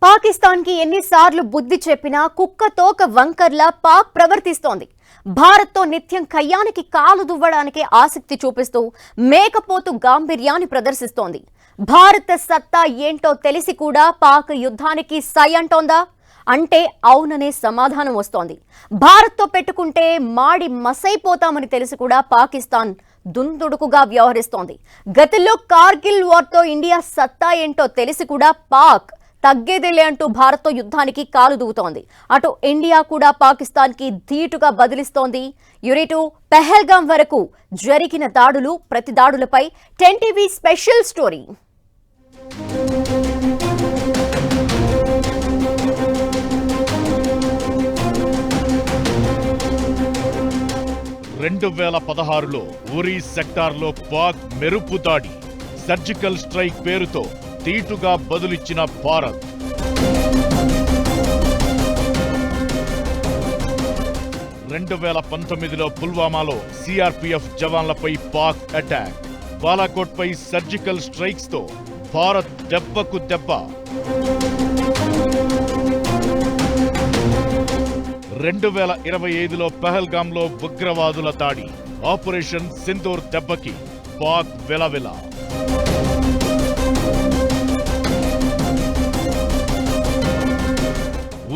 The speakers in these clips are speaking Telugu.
పాకిస్తాన్ కి ఎన్నిసార్లు బుద్ధి చెప్పినా కుక్కతోక వంకర్లా పాక్ ప్రవర్తిస్తోంది. భారత్తో నిత్యం కయ్యానికి కాలు దువ్వడానికి ఆసక్తి చూపిస్తూ మేకపోతు గాంభీర్యాన్ని ప్రదర్శిస్తోంది. భారత సత్తా ఏంటో తెలిసి కూడా పాక్ యుద్ధానికి సై అంటోందా అంటే అవుననే సమాధానం వస్తోంది. భారత్తో పెట్టుకుంటే మాడి మసైపోతామని తెలిసి కూడా పాకిస్తాన్ దుందుడుకుగా వ్యవహరిస్తోంది. గతంలో కార్గిల్ వార్తో ఇండియా సత్తా ఏంటో తెలిసి కూడా పాక్ తగ్గేదేలే అంటూ భారత్తో యుద్ధానికి కాలు దూవుతోంది. అటు ఇండియా కూడా పాకిస్తాన్ కి ధీటుగా బదిలిస్తోంది. యురేటు పెహల్గాం వరకు జరిగిన దాడులు, ప్రతి దాడులపై 10 టీవీ స్పెషల్ స్టోరీ. 2016లో ఉరీ సెక్టార్లో పాక్ మెరుపు దాడి, సర్జికల్ స్ట్రైక్ పేరుతో తీటుగా బదులిచ్చిన భారత్. 2019లో పుల్వామాలో సిఆర్పిఎఫ్ జవాన్లపై పాక్ అటాక్, బాలాకోట్ పై సర్జికల్ స్ట్రైక్స్ తో భారత్ దెబ్బకు దెబ్బ. 2025లో పెహల్గాంలో ఉగ్రవాదుల దాడి, ఆపరేషన్ సింధూర్ దెబ్బకి పాక్ వెలవెల.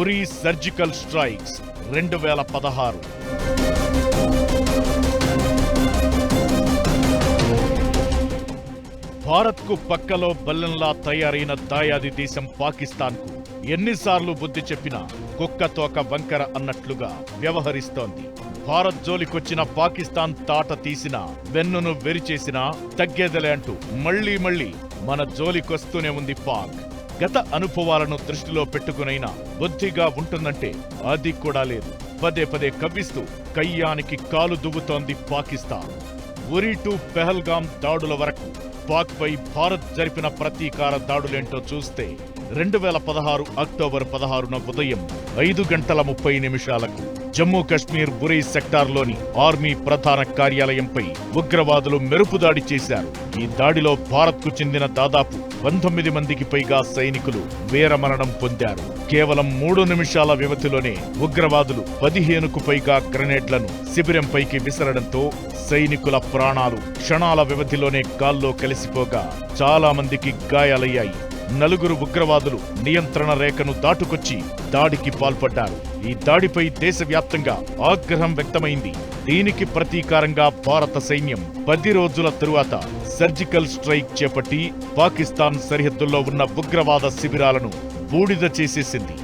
Uri surgical strikes 2016. భారత్కు పక్కలో బల్లెంలా తయారైన దాయాది దేశం పాకిస్తాన్కు ఎన్నిసార్లు బుద్ధి చెప్పినా కుక్కతోక వంకర అన్నట్లుగా వ్యవహరిస్తోంది. భారత్ జోలికొచ్చిన పాకిస్తాన్ తాట తీసినా, వెన్నును వెరిచేసినా తగ్గేదలే అంటూ మళ్లీ మన జోలికొస్తూనే ఉంది పాక్. గత అనుభవాలను దృష్టిలో పెట్టుకునైనా బుద్ధిగా ఉంటుందంటే అది కూడా లేదు. పదే కవ్విస్తూ కయ్యానికి కాలు దువ్వుతోంది పాకిస్తాన్. ఉరీ టు పెహల్గాం దాడుల వరకు పాక్ పై భారత్ జరిపిన ప్రతీకార దాడులేంటో చూస్తే 2016 అక్టోబర్ 16న ఉదయం 5:30 జమ్మూ కశ్మీర్ ఉరీ సెక్టార్లోని ఆర్మీ ప్రధాన కార్యాలయంపై ఉగ్రవాదులు మెరుపుదాడి చేశారు. ఈ దాడిలో భారత్కు చెందిన దాదాపు 19 మందికి పైగా సైనికులు వీరమరణం పొందారు. కేవలం 3 నిమిషాల వ్యవధిలోనే ఉగ్రవాదులు 15కు పైగా గ్రెనేడ్లను శిబిరంపైకి విసరడంతో సైనికుల ప్రాణాలు క్షణాల వ్యవధిలోనే గాల్లో కలిసిపోగా చాలా మందికి గాయాలయ్యాయి. 4 ఉగ్రవాదులు నియంత్రణ రేఖను దాటుకొచ్చి దాడికి పాల్పడ్డారు. ఈ దాడిపై దేశవ్యాప్తంగా ఆగ్రహం వ్యక్తమైంది. దీనికి ప్రతీకారంగా భారత సైన్యం 10 రోజుల తరువాత సర్జికల్ స్ట్రైక్ చేపట్టి పాకిస్తాన్ సరిహద్దుల్లో ఉన్న ఉగ్రవాద శిబిరాలను బూడిద చేసేసింది.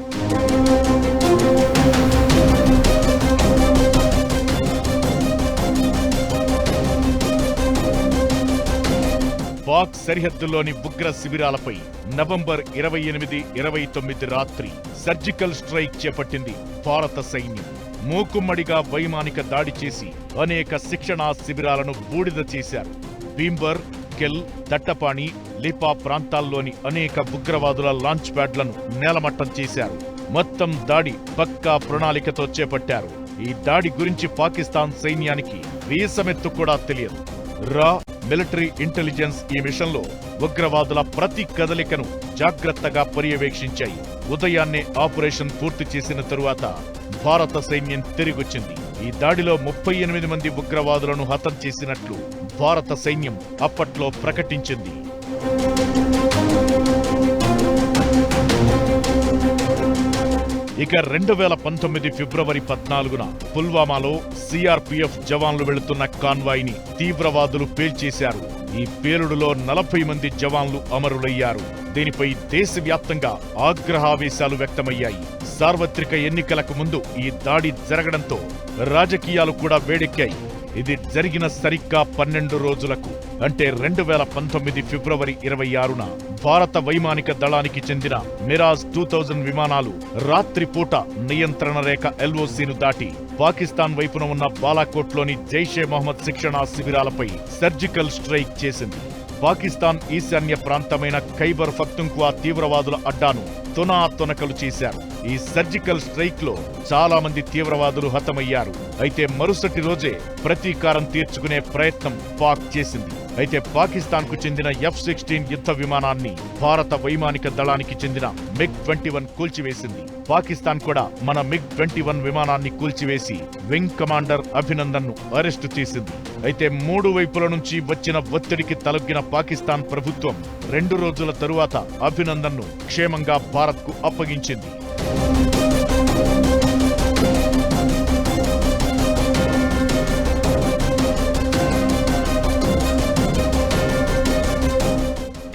పాక్ సరిహద్దులోని ఉగ్ర శిబిరాలపై నవంబర్ 28, 29 రాత్రి సర్జికల్ స్ట్రైక్ చేపట్టింది భారత సైన్యం. మూకుమ్మడిగా వైమానిక దాడి చేసి అనేక శిక్షణా శిబిరాలను బూడిద చేశారు. భీంబర్, కెల్, దట్టపాణి, లిపా ప్రాంతాల్లోని అనేక ఉగ్రవాదుల లాంచ్ ప్యాడ్లను నేలమట్టం చేశారు. మొత్తం దాడి పక్కా ప్రణాళికతో చేపట్టారు. ఈ దాడి గురించి పాకిస్తాన్ సైన్యానికి వీసమెత్తు కూడా తెలియదు. రా మిలిటరీ ఇంటెలిజెన్స్ ఈ మిషన్లో ఉగ్రవాదుల ప్రతి కదలికను జాగ్రత్తగా పర్యవేక్షించాయి. ఉదయాన్నే ఆపరేషన్ పూర్తి చేసిన తరువాత భారత సైన్యం తిరిగొచ్చింది. ఈ దాడిలో 38 మంది ఉగ్రవాదులను హతం చేసినట్లు భారత సైన్యం అప్పట్లో ప్రకటించింది. ఇక 2019 ఫిబ్రవరి 14న పుల్వామాలో సిఆర్పిఎఫ్ జవాన్లు వెళుతున్న కాన్వాయ్ని తీవ్రవాదులు పేల్చేశారు. ఈ పేలుడులో 40 మంది జవాన్లు అమరులయ్యారు. దీనిపై దేశవ్యాప్తంగా ఆగ్రహావేశాలు వ్యక్తమయ్యాయి. సార్వత్రిక ఎన్నికలకు ముందు ఈ దాడి జరగడంతో రాజకీయాలు కూడా వేడెక్కాయి. ఇది జరిగిన సరిగ్గా 12 రోజులకు అంటే 2019 ఫిబ్రవరి 26న భారత వైమానిక దళానికి చెందిన మిరాజ్ 2000 విమానాలు రాత్రిపూట నియంత్రణ రేఖ ఎల్ఓసిను దాటి పాకిస్తాన్ వైపున ఉన్న బాలాకోట్లోని జైషే మహమ్మద్ శిక్షణా శిబిరాలపై సర్జికల్ స్ట్రైక్ చేసింది. పాకిస్తాన్ ఈశాన్య ప్రాంతమైన ఖైబర్ పఖ్తుంఖ్వా తీవ్రవాదుల అడ్డాను తునాతునకలు చేశారు. ఈ సర్జికల్ స్ట్రైక్ లో చాలా మంది తీవ్రవాదులు హతమయ్యారు. అయితే మరుసటి రోజే ప్రతీకారం తీర్చుకునే ప్రయత్నం పాక్ చేసింది. అయితే పాకిస్తాన్కు చెందిన F-16 యుద్ధ విమానాన్ని భారత వైమానిక దళానికి చెందిన MiG-21 కూల్చివేసింది. పాకిస్తాన్ కూడా మన MiG-21 విమానాన్ని కూల్చివేసి వింగ్ కమాండర్ అభినందన్ను అరెస్టు చేసింది. అయితే మూడు వైపుల నుంచి వచ్చిన ఒత్తిడికి తలొగ్గిన పాకిస్తాన్ ప్రభుత్వం 2 రోజుల తరువాత అభినందన్ను క్షేమంగా భారత్కు అప్పగించింది.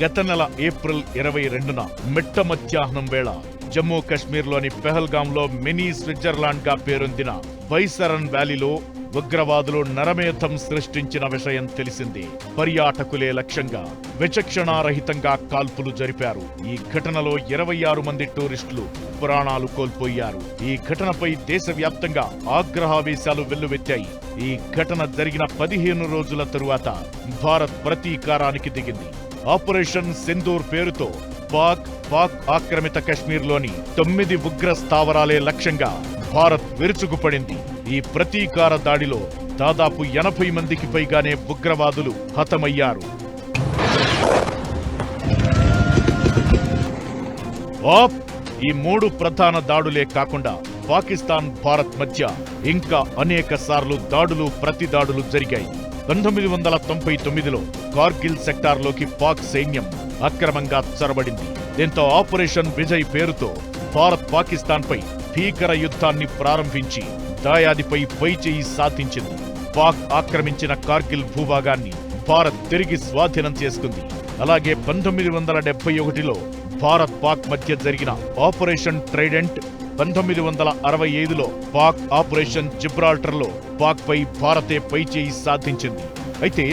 గత నెల ఏప్రిల్ 22న మిట్ట మధ్యాహ్నం వేళ జమ్మూ కశ్మీర్లోని పెహల్గాంలో మినీ స్విట్జర్లాండ్ గా పేరొందిన బైసరన్ వ్యాలీలో ఉగ్రవాదులు నరమేధం సృష్టించిన విషయం తెలిసిందే. పర్యాటకులే లక్ష్యంగా విచక్షణారహితంగా కాల్పులు జరిపారు. ఈ ఘటనలో 26 మంది టూరిస్టులు ప్రాణాలు కోల్పోయారు. ఈ ఘటనపై దేశవ్యాప్తంగా ఆగ్రహావేశాలు వెల్లువెత్తాయి. ఈ ఘటన జరిగిన 15 రోజుల తరువాత భారత్ ప్రతీకారానికి దిగింది. ఆపరేషన్ సింధూర్ పేరుతో పాక్ ఆక్రమిత కశ్మీర్లోని 9 ఉగ్ర స్థావరాలే లక్ష్యంగా భారత్ విరుచుకుపడింది. ఈ ప్రతీకార దాడిలో దాదాపు 80 మందికి పైగానే ఉగ్రవాదులు హతమయ్యారు. ఈ 3 ప్రధాన దాడులే కాకుండా పాకిస్తాన్ భారత్ మధ్య ఇంకా అనేక సార్లు దాడులు ప్రతిదాడులు జరిగాయి. 1999లో కార్గిల్ సెక్టార్లోకి పాక్ సైన్యం అక్రమంగా చొరబడింది. దీంతో ఆపరేషన్ విజయ్ పేరుతో భారత్ పాకిస్తాన్పై భీకర యుద్ధాన్ని ప్రారంభించి దాయాదిపై పైచేయి సాధించింది. పాక్ ఆక్రమించిన కార్గిల్ భూభాగాన్ని భారత్ తిరిగి స్వాధీనం చేసుకుంది. అలాగే 1971లో భారత్ పాక్ మధ్య జరిగిన ఆపరేషన్ ట్రైడెంట్, 1965లో పాక్ ఆపరేషన్ జిబ్రాల్టర్లో పాక్ పై భారతే పైచేయి సాధించింది. అయితే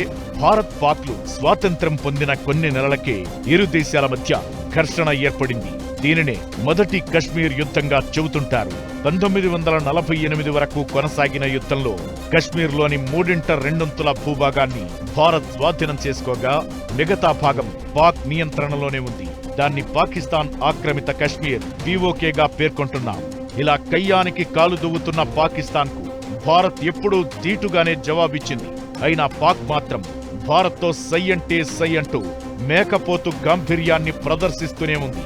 భారత్ పాక్లు స్వాతంత్ర్యం పొందిన కొన్ని నెలలకే ఇరు దేశాల మధ్య ఘర్షణ ఏర్పడింది. దీనినే మొదటి కశ్మీర్ యుద్ధంగా చెబుతుంటారు. 1948 వరకు కొనసాగిన యుద్ధంలో కశ్మీర్లోని 2/3 భూభాగాన్ని భారత్ స్వాధీనం చేసుకోగా మిగతా భాగం పాక్ నియంత్రణలోనే ఉంది. దాన్ని పాకిస్తాన్ ఆక్రమిత కశ్మీర్ POKగా పేర్కొంటున్నాం. ఇలా కయ్యానికి కాలు దువ్వుతున్న పాకిస్తాన్కు భారత్ ఎప్పుడూ దీటుగానే జవాబిచ్చింది. అయినా పాక్ మాత్రం భారత్తో సై అంటే సై అంటూ మేకపోతు గాంభీర్యాన్ని ప్రదర్శిస్తూనే ఉంది.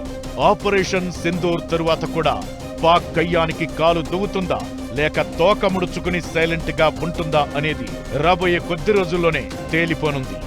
ఆపరేషన్ సింధూర్ తరువాత కూడా పాక్ కయ్యానికి కాలు దువ్వుతుందా లేక తోక ముడుచుకుని సైలెంట్ గా ఉంటుందా అనేది రాబోయే కొద్ది రోజుల్లోనే తేలిపోనుంది.